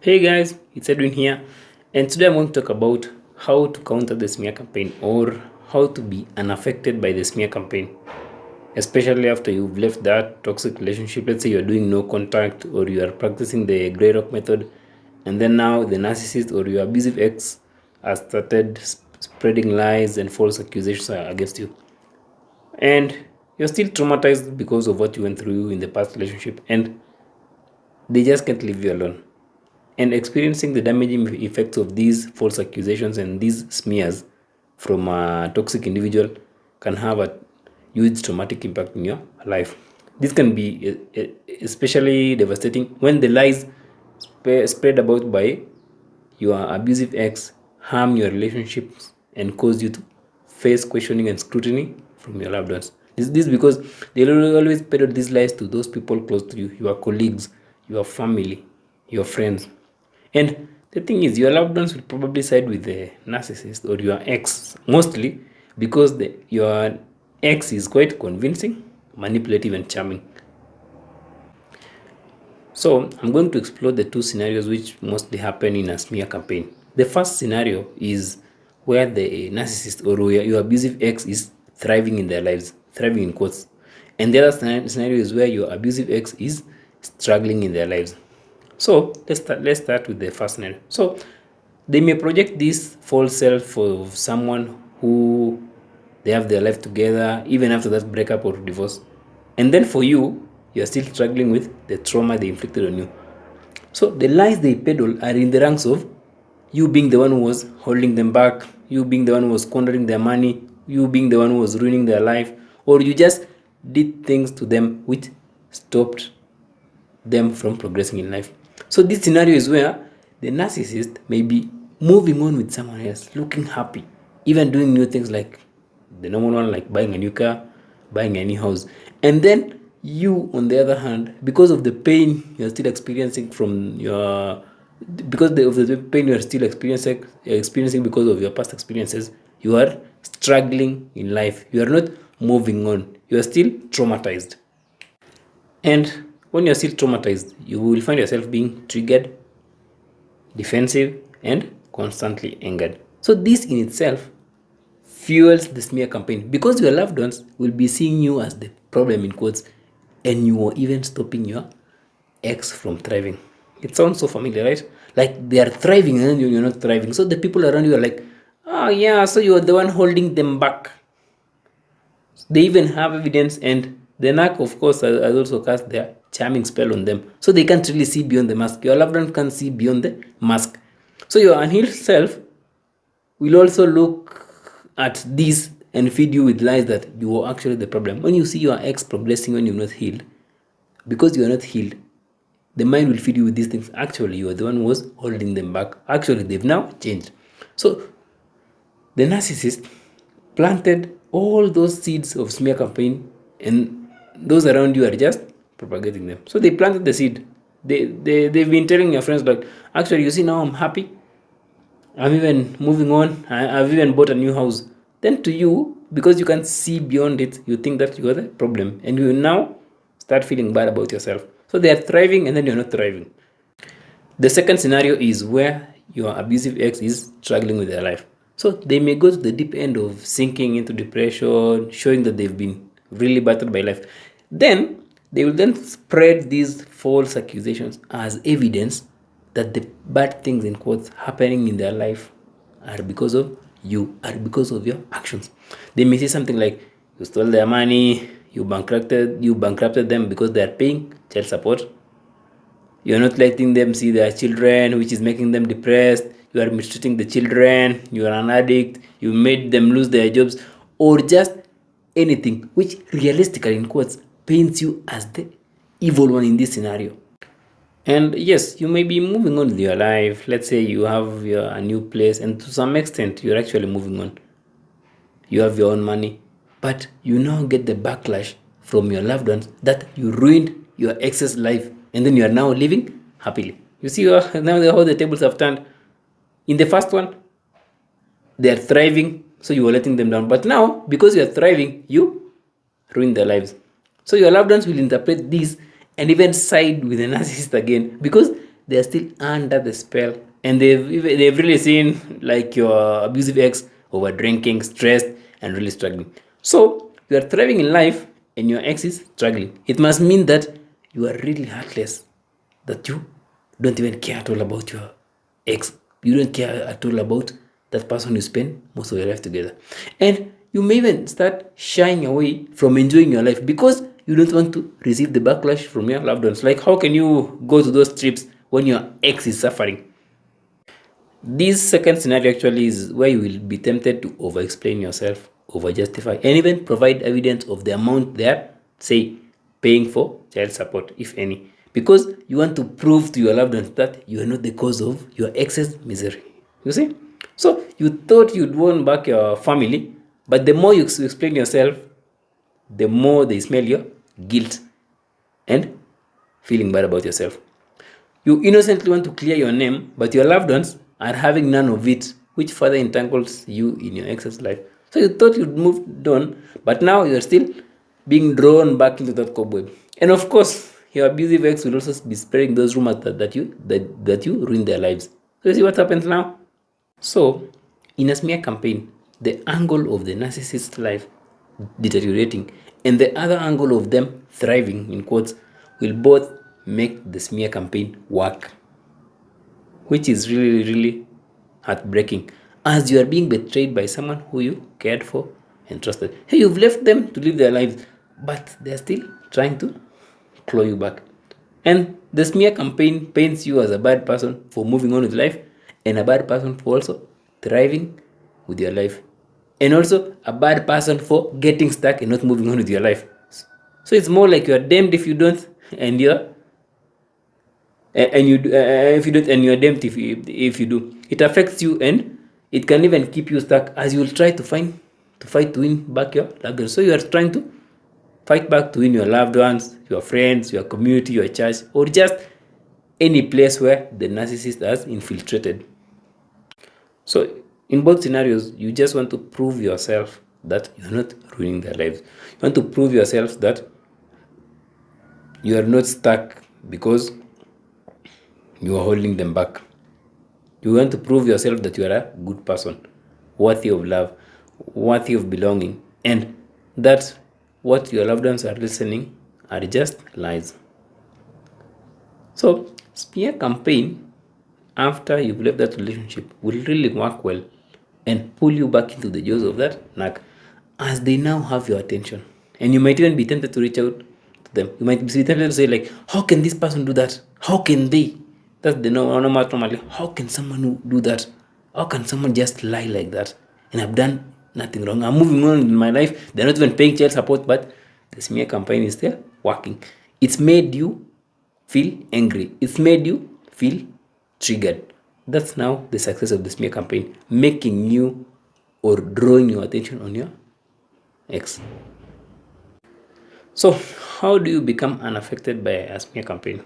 Hey guys, it's Edwin here, and today I'm going to talk about how to counter the smear campaign or how to be unaffected by the smear campaign, especially after you've left that toxic relationship. Let's say you're doing no contact or you are practicing the grey rock method, and then now the narcissist or your abusive ex has started spreading lies and false accusations against you, and you're still traumatized because of what you went through in the past relationship, and they just can't leave you alone. And experiencing the damaging effects of these false accusations and these smears from a toxic individual can have a huge traumatic impact in your life. This can be especially devastating when the lies spread about by your abusive ex harm your relationships and cause you to face questioning and scrutiny from your loved ones. This because they always peddle these lies to those people close to you, your colleagues, your family, your friends. And the thing is, your loved ones will probably side with the narcissist or your ex mostly because your ex is quite convincing, manipulative, and charming. So I'm going to explore the two scenarios which mostly happen in a smear campaign. The first scenario is where the narcissist or your abusive ex is thriving in their lives, thriving in quotes. And the other scenario is where your abusive ex is struggling in their lives. So let's start with the first scenario. So they may project this false self of someone who they have their life together even after that breakup or divorce. And then for you, you're still struggling with the trauma they inflicted on you. So the lies they peddle are in the ranks of you being the one who was holding them back, you being the one who was squandering their money, you being the one who was ruining their life, or you just did things to them which stopped them from progressing in life. So this scenario is where the narcissist may be moving on with someone else, looking happy, even doing new things like the normal one, like buying a new car, buying a new house. And then you, on the other hand, because of the pain you're still experiencing from your of the pain you're still experiencing because of your past experiences, you are struggling in life. You are not moving on. You are still traumatized. And when you're still traumatized, you will find yourself being triggered, defensive, and constantly angered. So, this in itself fuels the smear campaign because your loved ones will be seeing you as the problem in quotes, and you are even stopping your ex from thriving. It sounds so familiar, right? Like they are thriving and you're not thriving. So, the people around you are like, oh, yeah, so you're the one holding them back. They even have evidence, and the narc, of course, has also cast their charming spell on them. So they can't really see beyond the mask. Your loved one can't see beyond the mask. So your unhealed self will also look at this and feed you with lies that you are actually the problem. When you see your ex progressing when you're not healed, because you are not healed, the mind will feed you with these things. Actually, you are the one who was holding them back. Actually, they've now changed. So the narcissist planted all those seeds of smear campaign, and those around you are just propagating them. So they planted the seed. They've been telling your friends, like, actually, you see, now I'm happy. I'm even moving on. I've even bought a new house. Then to you, because you can't see beyond it, you think that you are the problem. And you now start feeling bad about yourself. So they are thriving and then you're not thriving. The second scenario is where your abusive ex is struggling with their life. So they may go to the deep end of sinking into depression, showing that they've been really battered by life. Then they will then spread these false accusations as evidence that the bad things in quotes happening in their life are because of you, are because of your actions. They may say something like, you stole their money, you bankrupted them because they are paying child support. You're not letting them see their children, which is making them depressed. You are mistreating the children. You are an addict. You made them lose their jobs, or just anything which realistically, in quotes, paints you as the evil one in this scenario. And yes, you may be moving on with your life. Let's say you have a new place, and to some extent, you're actually moving on. You have your own money, but you now get the backlash from your loved ones that you ruined your ex's life, and then you are now living happily. You see now how the tables have turned. In the first one, they are thriving, so you are letting them down. But now, because you are thriving, you ruin their lives. So your loved ones will interpret this and even side with the narcissist again because they are still under the spell, and they've really seen like your abusive ex over drinking, stressed, and really struggling. So you are thriving in life and your ex is struggling. It must mean that you are really heartless, that you don't even care at all about your ex. You don't care at all about that person you spend most of your life together. And you may even start shying away from enjoying your life because you don't want to receive the backlash from your loved ones. Like, how can you go to those trips when your ex is suffering? This second scenario actually is where you will be tempted to over explain yourself, over justify, and even provide evidence of the amount they are, say, paying for child support, if any, because you want to prove to your loved ones that you are not the cause of your ex's misery. You see? So you thought you'd won back your family, but the more you explain yourself, the more they smell your guilt and feeling bad about yourself. You innocently want to clear your name, but your loved ones are having none of it, which further entangles you in your ex's life. So you thought you'd moved on, but now you're still being drawn back into that cobweb. And of course, your abusive ex will also be spreading those rumors that you ruined their lives. So you see what happens now? So, in a smear campaign, the angle of the narcissist's life deteriorating and the other angle of them thriving, in quotes, will both make the smear campaign work, which is really, really heartbreaking as you are being betrayed by someone who you cared for and trusted. Hey, you've left them to live their lives, but they're still trying to claw you back. And the smear campaign paints you as a bad person for moving on with life and a bad person for also thriving with your life. And also a bad person for getting stuck and not moving on with your life. So it's more like you're damned if you don't, and you're and you if you don't, and you're damned if you do. It affects you, and it can even keep you stuck as you will try to fight to win back your loved ones. So you are trying to fight back to win your loved ones, your friends, your community, your church, or just any place where the narcissist has infiltrated. So in both scenarios, you just want to prove yourself that you're not ruining their lives. You want to prove yourself that you are not stuck because you are holding them back. You want to prove yourself that you are a good person, worthy of love, worthy of belonging, and that what your loved ones are listening are just lies. So, smear campaign after you've left that relationship will really work well and pull you back into the jaws of that knack as they now have your attention. And you might even be tempted to reach out to them. You might be tempted to say, like, how can this person do that? How can they? That's the normal normally. How can someone do that? How can someone just lie like that? And I've done nothing wrong. I'm moving on in my life. They're not even paying child support, but the smear campaign is still working. It's made you feel angry. It's made you feel triggered. That's now the success of the smear campaign, making you or drawing your attention on your ex. So, how do you become unaffected by a smear campaign?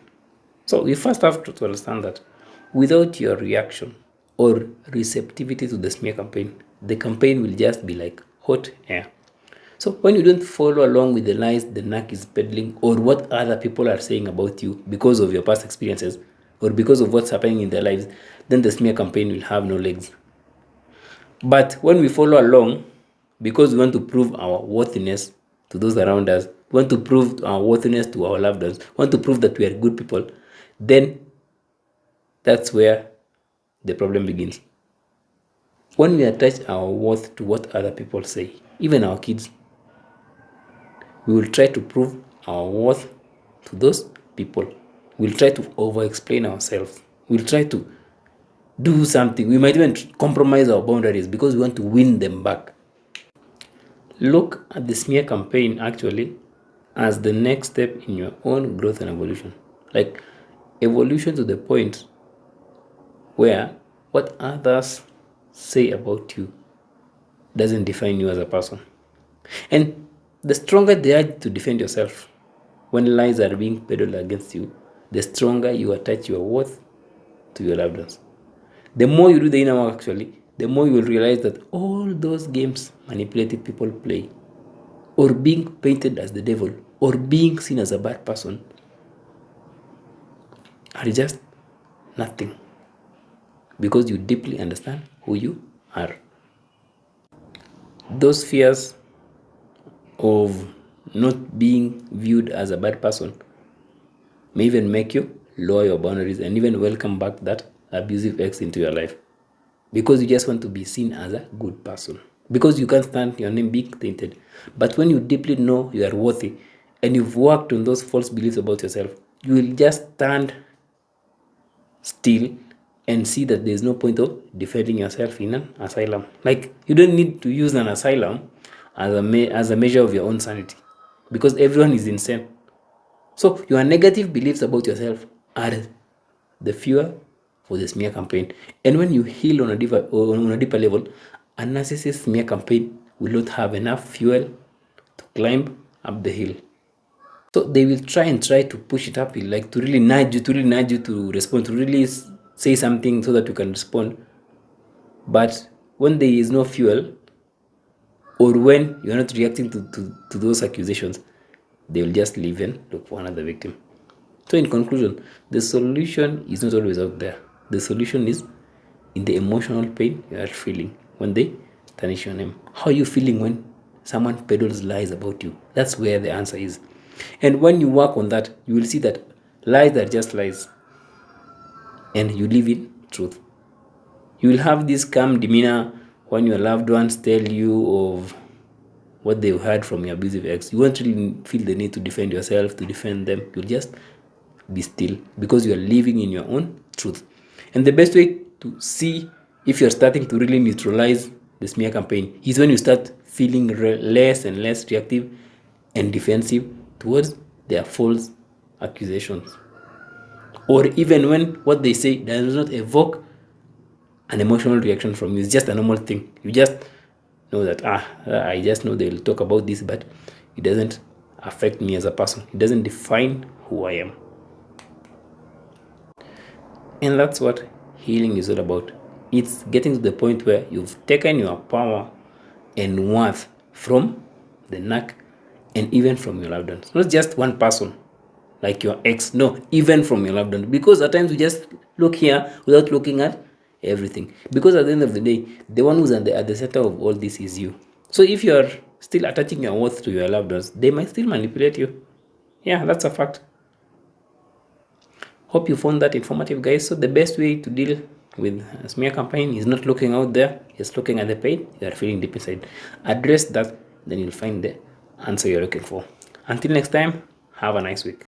So, we first have to understand that without your reaction or receptivity to the smear campaign, the campaign will just be like hot air. So when you don't follow along with the lies the narc is peddling or what other people are saying about you because of your past experiences or because of what's happening in their lives, then the smear campaign will have no legs. But when we follow along because we want to prove our worthiness to those around us, we want to prove our worthiness to our loved ones, we want to prove that we are good people, then that's where the problem begins. When we attach our worth to what other people say, even our kids, we will try to prove our worth to those people. We'll try to over explain ourselves. We'll try to do something. We might even compromise our boundaries because we want to win them back. Look at the smear campaign actually as the next step in your own growth and evolution. Like evolution to the point where what others say about you doesn't define you as a person. And the stronger the urge to defend yourself when lies are being peddled against you, the stronger you attach your worth to your loved ones. The more you do the inner work, actually, the more you will realize that all those games manipulative people play, or being painted as the devil, or being seen as a bad person, are just Nothing. Because you deeply understand who you are. Those fears of not being viewed as a bad person may even make you lower your boundaries and even welcome back that abusive ex into your life, because you just want to be seen as a good person, because you can't stand your name being tainted. But when you deeply know you are worthy and you've worked on those false beliefs about yourself, you will just stand still and see that there's no point of defending yourself in an asylum. Like, you don't need to use an asylum as as a measure of your own sanity, because everyone is insane. So your negative beliefs about yourself are the fuel for the smear campaign. And when you heal on a deeper level, a narcissist smear campaign will not have enough fuel to climb up the hill. So they will try to push it uphill, like to really nudge you to respond, to really say something so that you can respond. But when there is no fuel, or when you're not reacting to those accusations, they will just leave and look for another victim. So in conclusion, the solution is not always out there. The solution is in the emotional pain you are feeling when they tarnish your name. How are you feeling when someone peddles lies about you? That's where the answer is. And when you work on that, you will see that lies are just lies, and you live in truth. You will have this calm demeanor when your loved ones tell you of what they've heard from your abusive ex. You won't really feel the need to defend yourself, to defend them. You'll just be still, because you are living in your own truth. And the best way to see if you're starting to really neutralize the smear campaign is when you start feeling less and less reactive and defensive towards their false accusations, or even when what they say does not evoke an emotional reaction from you. It's just a normal thing. You just know that, I just know they'll talk about this, but it doesn't affect me as a person. It doesn't define who I am. And that's what healing is all about. It's getting to the point where you've taken your power and worth from the knack, and even from your loved ones. Not just one person like your ex, no, even from your loved ones. Because at times we just look here without looking at everything. Because at the end of the day, the one who's at the center of all this is you. So if you're still attaching your worth to your loved ones, they might still manipulate you. Yeah, that's a fact. Hope you found that informative, guys. So the best way to deal with a smear campaign is not looking out there, just looking at the pain you are feeling deep inside. Address that, then you'll find the answer you're looking for. Until next time, have a nice week.